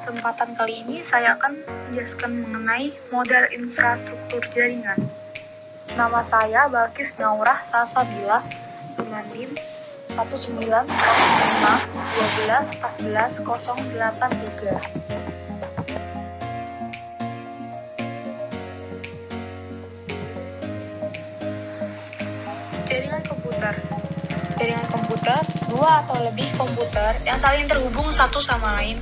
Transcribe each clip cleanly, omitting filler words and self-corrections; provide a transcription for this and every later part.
kesempatan kali ini saya akan menjelaskan mengenai model infrastruktur jaringan. Nama saya Balkis Naurah Salsabila dengan NIM 190512141083. Jaringan komputer. Jaringan komputer, dua atau lebih komputer yang saling terhubung satu sama lain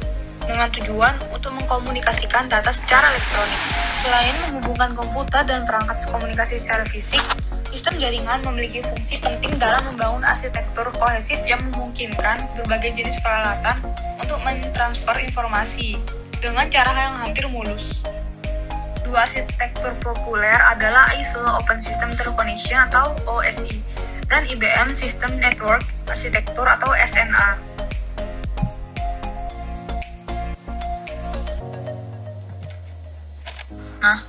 dengan tujuan untuk mengkomunikasikan data secara elektronik. Selain menghubungkan komputer dan perangkat komunikasi secara fisik, sistem jaringan memiliki fungsi penting dalam membangun arsitektur kohesif yang memungkinkan berbagai jenis peralatan untuk mentransfer informasi dengan cara yang hampir mulus. Dua arsitektur populer adalah ISO Open System Interconnection atau OSI dan IBM System Network Architecture atau SNA. Nah,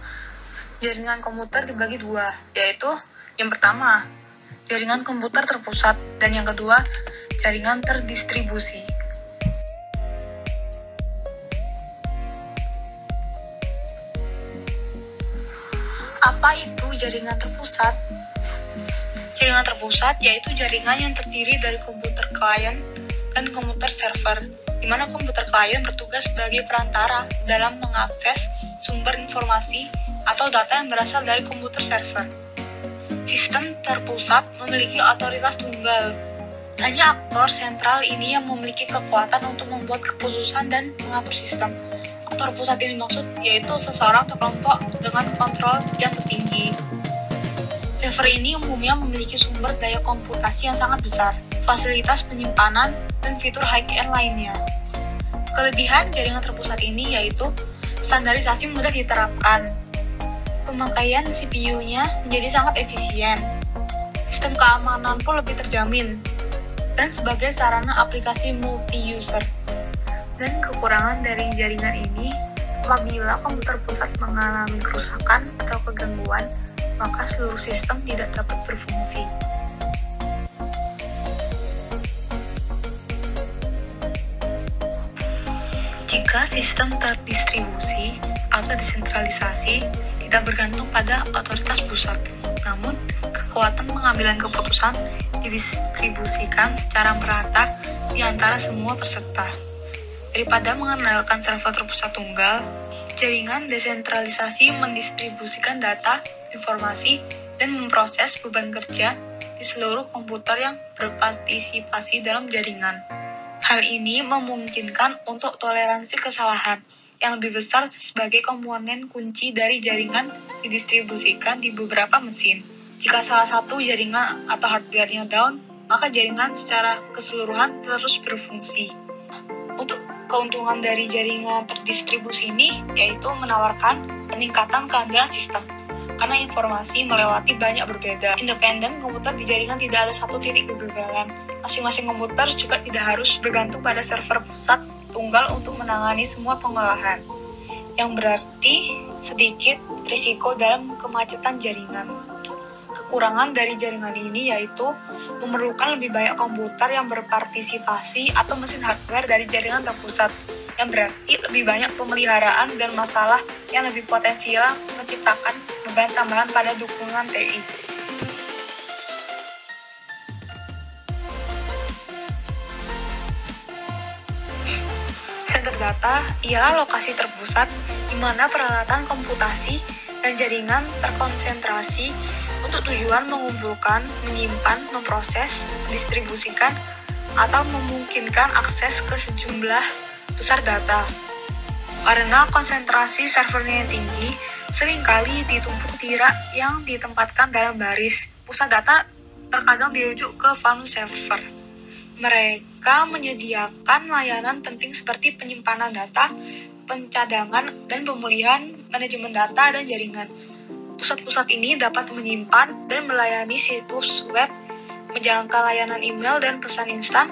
jaringan komputer dibagi dua, yaitu yang pertama, jaringan komputer terpusat, dan yang kedua, jaringan terdistribusi. Apa itu jaringan terpusat? Jaringan terpusat yaitu jaringan yang terdiri dari komputer klien dan komputer server, di mana komputer klien bertugas sebagai perantara dalam mengakses sumber informasi atau data yang berasal dari komputer server. Sistem terpusat memiliki otoritas tunggal. Hanya aktor sentral ini yang memiliki kekuatan untuk membuat keputusan dan mengatur sistem. Aktor pusat ini maksud yaitu seseorang atau kelompok dengan kontrol yang tertinggi. Server ini umumnya memiliki sumber daya komputasi yang sangat besar, fasilitas penyimpanan, dan fitur high-end lainnya. Kelebihan jaringan terpusat ini yaitu standarisasi mudah diterapkan, pemakaian CPU-nya menjadi sangat efisien, sistem keamanan pun lebih terjamin, dan sebagai sarana aplikasi multi-user. Dan kekurangan dari jaringan ini, apabila komputer pusat mengalami kerusakan atau kegangguan, maka seluruh sistem tidak dapat berfungsi. Jika sistem terdistribusi atau desentralisasi tidak bergantung pada otoritas pusat, namun kekuatan pengambilan keputusan didistribusikan secara merata di antara semua peserta. Daripada mengandalkan server terpusat tunggal, jaringan desentralisasi mendistribusikan data, informasi, dan memproses beban kerja di seluruh komputer yang berpartisipasi dalam jaringan. Hal ini memungkinkan untuk toleransi kesalahan yang lebih besar sebagai komponen kunci dari jaringan didistribusikan di beberapa mesin. Jika salah satu jaringan atau hardware-nya down, maka jaringan secara keseluruhan terus berfungsi. Untuk keuntungan dari jaringan terdistribusi ini yaitu menawarkan peningkatan keambilan sistem karena informasi melewati banyak berbeda. Independen komputer di jaringan tidak ada satu titik kegagalan. Masing-masing komputer juga tidak harus bergantung pada server pusat tunggal untuk menangani semua pengolahan, yang berarti sedikit risiko dalam kemacetan jaringan. Kekurangan dari jaringan ini yaitu memerlukan lebih banyak komputer yang berpartisipasi atau mesin hardware dari jaringan terpusat, yang berarti lebih banyak pemeliharaan dan masalah yang lebih potensial menciptakan beban tambahan pada dukungan TI. Center data ialah lokasi terpusat di mana peralatan komputasi dan jaringan terkonsentrasi untuk tujuan mengumpulkan, menyimpan, memproses, mendistribusikan, atau memungkinkan akses ke sejumlah besar data. Karena konsentrasi servernya yang tinggi, seringkali ditumpuk tirak yang ditempatkan dalam baris. Pusat data terkadang dirujuk ke file server. Mereka menyediakan layanan penting seperti penyimpanan data, pencadangan, dan pemulihan manajemen data dan jaringan. Pusat-pusat ini dapat menyimpan dan melayani situs web, menjalankan layanan email dan pesan instan,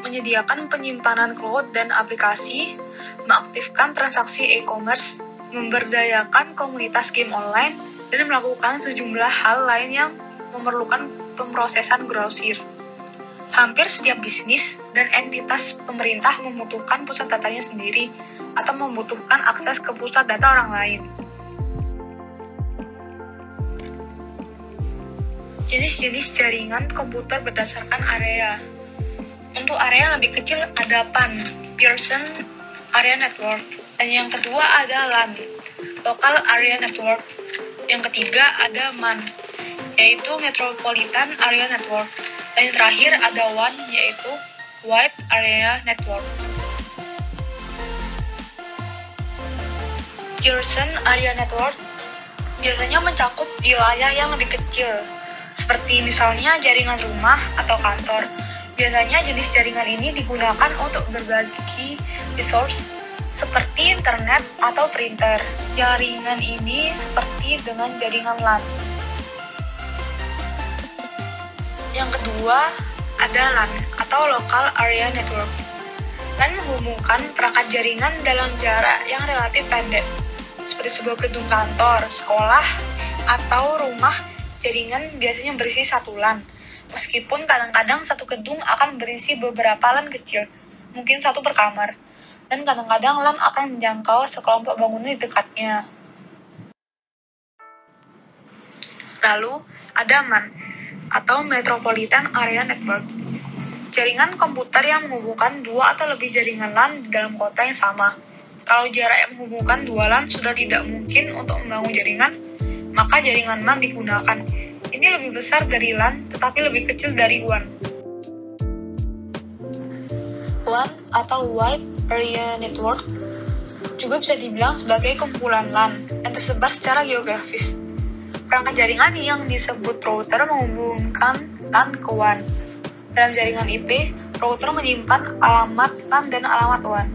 menyediakan penyimpanan cloud dan aplikasi, mengaktifkan transaksi e-commerce, memberdayakan komunitas game online, dan melakukan sejumlah hal lain yang memerlukan pemrosesan grosir. Hampir setiap bisnis dan entitas pemerintah membutuhkan pusat datanya sendiri atau membutuhkan akses ke pusat data orang lain. Jenis-jenis jaringan komputer berdasarkan area. Untuk area lebih kecil ada PAN, Pearson Area Network, dan yang kedua ada LAN, Local Area Network. Yang ketiga ada MAN, yaitu Metropolitan Area Network, dan yang terakhir ada WAN, yaitu Wide Area Network. Pearson Area Network biasanya mencakup wilayah yang lebih kecil, seperti misalnya jaringan rumah atau kantor. Biasanya jenis jaringan ini digunakan untuk berbagi resource seperti internet atau printer. Jaringan ini seperti dengan jaringan LAN. Yang kedua ada LAN atau Local Area Network. LAN menghubungkan perangkat jaringan dalam jarak yang relatif pendek, seperti sebuah gedung kantor, sekolah, atau rumah. Jaringan biasanya berisi satu LAN, meskipun kadang-kadang satu gedung akan berisi beberapa LAN kecil, mungkin satu per kamar, dan kadang-kadang LAN akan menjangkau sekelompok bangunan di dekatnya. Lalu, ada MAN, atau Metropolitan Area Network. Jaringan komputer yang menghubungkan dua atau lebih jaringan LAN di dalam kota yang sama. Kalau jarak yang menghubungkan dua LAN sudah tidak mungkin untuk membangun jaringan, maka jaringan MAN digunakan. Ini lebih besar dari LAN, tetapi lebih kecil dari WAN. WAN atau Wide Area Network juga bisa dibilang sebagai kumpulan LAN yang tersebar secara geografis. Perangkat jaringan yang disebut router menghubungkan LAN ke WAN. Dalam jaringan IP, router menyimpan alamat LAN dan alamat WAN.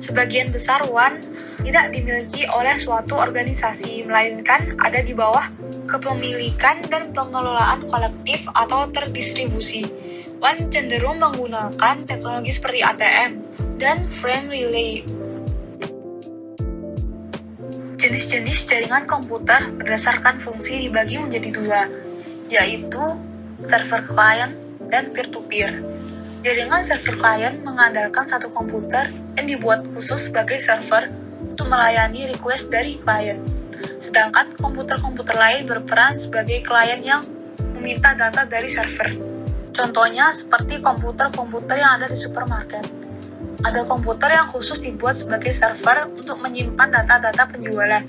Sebagian besar WAN tidak dimiliki oleh suatu organisasi, melainkan ada di bawah kepemilikan dan pengelolaan kolektif atau terdistribusi. WAN cenderung menggunakan teknologi seperti ATM dan frame relay. Jenis-jenis jaringan komputer berdasarkan fungsi dibagi menjadi dua, yaitu server client dan peer-to-peer. Jaringan server client mengandalkan satu komputer yang dibuat khusus sebagai server untuk melayani request dari klien. Sedangkan komputer-komputer lain berperan sebagai klien yang meminta data dari server. Contohnya seperti komputer-komputer yang ada di supermarket. Ada komputer yang khusus dibuat sebagai server untuk menyimpan data-data penjualan.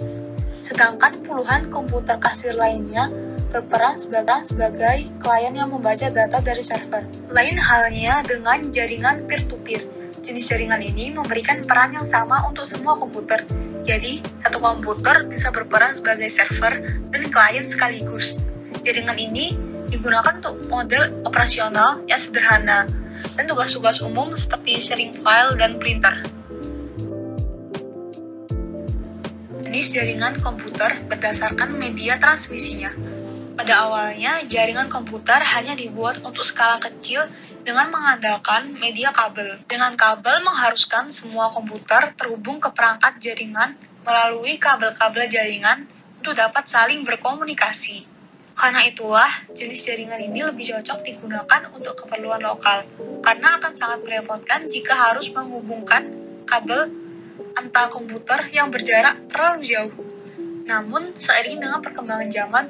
Sedangkan puluhan komputer kasir lainnya berperan sebagai klien yang membaca data dari server. Lain halnya dengan jaringan peer-to-peer. Jenis jaringan ini memberikan peran yang sama untuk semua komputer. Jadi, satu komputer bisa berperan sebagai server dan klien sekaligus. Jaringan ini digunakan untuk model operasional yang sederhana dan tugas-tugas umum seperti sharing file dan printer. Jenis jaringan komputer berdasarkan media transmisinya. Pada awalnya, jaringan komputer hanya dibuat untuk skala kecil dengan mengandalkan media kabel. Dengan kabel mengharuskan semua komputer terhubung ke perangkat jaringan melalui kabel-kabel jaringan untuk dapat saling berkomunikasi. Karena itulah, jenis jaringan ini lebih cocok digunakan untuk keperluan lokal, karena akan sangat merepotkan jika harus menghubungkan kabel antar komputer yang berjarak terlalu jauh. Namun, seiring dengan perkembangan zaman,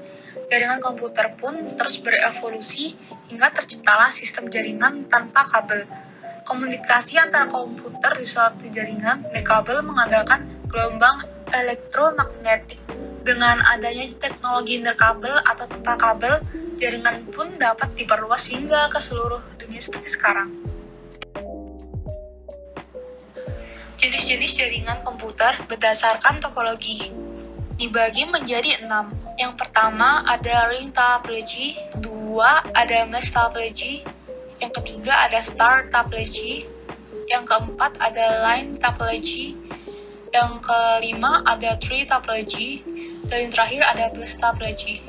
jaringan komputer pun terus berevolusi hingga terciptalah sistem jaringan tanpa kabel. Komunikasi antara komputer di suatu jaringan kabel mengandalkan gelombang elektromagnetik. Dengan adanya teknologi nirkabel atau tanpa kabel, jaringan pun dapat diperluas hingga ke seluruh dunia seperti sekarang. Jenis-jenis jaringan komputer berdasarkan topologi dibagi menjadi 6. Yang pertama ada ring topology, 2 ada mesh topology, yang ketiga ada star topology, yang keempat ada line topology, yang kelima ada tree topology, dan yang terakhir ada bus topology.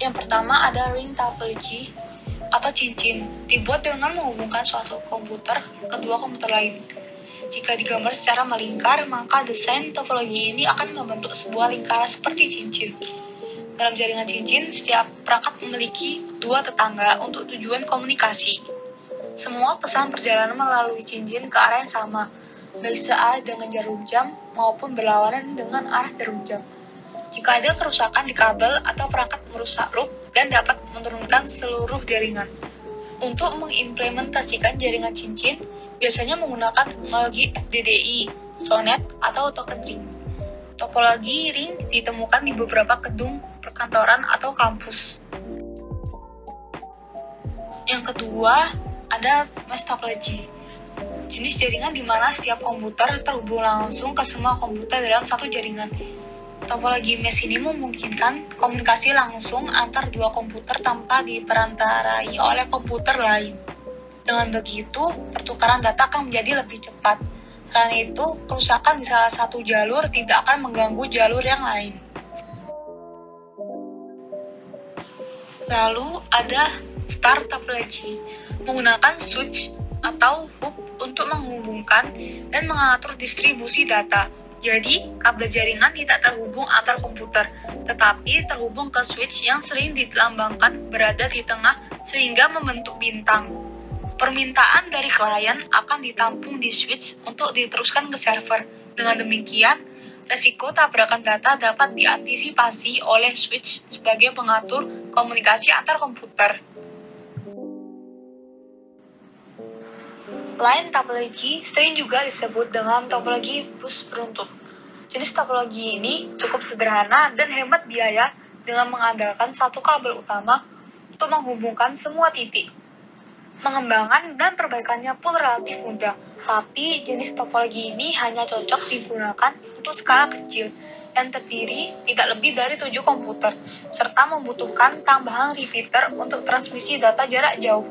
Yang pertama ada ring topology atau cincin, dibuat dengan menghubungkan suatu komputer ke dua komputer lain. Jika digambar secara melingkar, maka desain topologi ini akan membentuk sebuah lingkaran seperti cincin. Dalam jaringan cincin, setiap perangkat memiliki dua tetangga untuk tujuan komunikasi. Semua pesan perjalanan melalui cincin ke arah yang sama, baik searah dengan jarum jam maupun berlawanan dengan arah jarum jam. Jika ada kerusakan di kabel atau perangkat merusak loop dan dapat menurunkan seluruh jaringan. Untuk mengimplementasikan jaringan cincin, biasanya menggunakan teknologi FDDI, SONET, atau token ring. Topologi ring ditemukan di beberapa gedung perkantoran atau kampus. Yang kedua, ada mesh topology. Jenis jaringan di mana setiap komputer terhubung langsung ke semua komputer dalam satu jaringan. Topologi mesh ini memungkinkan komunikasi langsung antar dua komputer tanpa diperantarai oleh komputer lain. Dengan begitu, pertukaran data akan menjadi lebih cepat. Selain itu, kerusakan di salah satu jalur tidak akan mengganggu jalur yang lain. Lalu ada star topology, menggunakan switch atau hub untuk menghubungkan dan mengatur distribusi data. Jadi, kabel jaringan tidak terhubung antar komputer, tetapi terhubung ke switch yang sering dilambangkan berada di tengah sehingga membentuk bintang. Permintaan dari klien akan ditampung di switch untuk diteruskan ke server. Dengan demikian, resiko tabrakan data dapat diantisipasi oleh switch sebagai pengatur komunikasi antar komputer. Line topology sering juga disebut dengan topologi bus beruntut. Jenis topologi ini cukup sederhana dan hemat biaya dengan mengandalkan satu kabel utama untuk menghubungkan semua titik. Pengembangan dan perbaikannya pun relatif mudah, tapi jenis topologi ini hanya cocok digunakan untuk skala kecil yang terdiri tidak lebih dari 7 komputer, serta membutuhkan tambahan repeater untuk transmisi data jarak jauh.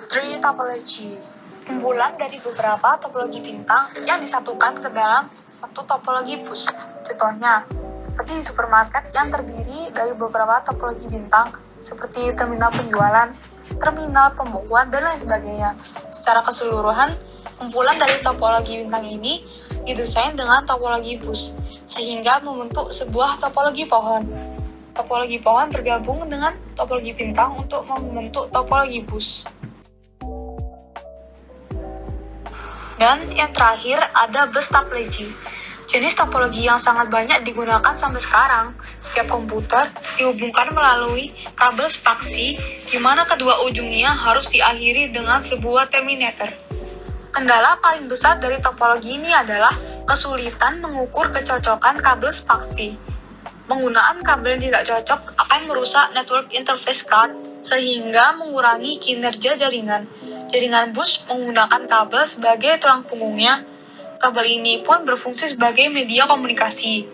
Tree topology, kumpulan dari beberapa topologi bintang yang disatukan ke dalam satu topologi bus. Contohnya, seperti di supermarket yang terdiri dari beberapa topologi bintang seperti terminal penjualan, terminal pembukuan, dan lain sebagainya. Secara keseluruhan, kumpulan dari topologi bintang ini didesain dengan topologi bus, sehingga membentuk sebuah topologi pohon. Topologi pohon bergabung dengan topologi bintang untuk membentuk topologi bus. Dan yang terakhir ada bus topology. Jenis topologi yang sangat banyak digunakan sampai sekarang. Setiap komputer dihubungkan melalui kabel spaksi, di mana kedua ujungnya harus diakhiri dengan sebuah terminator. Kendala paling besar dari topologi ini adalah kesulitan mengukur kecocokan kabel spaksi. Penggunaan kabel yang tidak cocok akan merusak network interface card, sehingga mengurangi kinerja jaringan. Jaringan bus menggunakan kabel sebagai tulang punggungnya. Kabel ini pun berfungsi sebagai media komunikasi.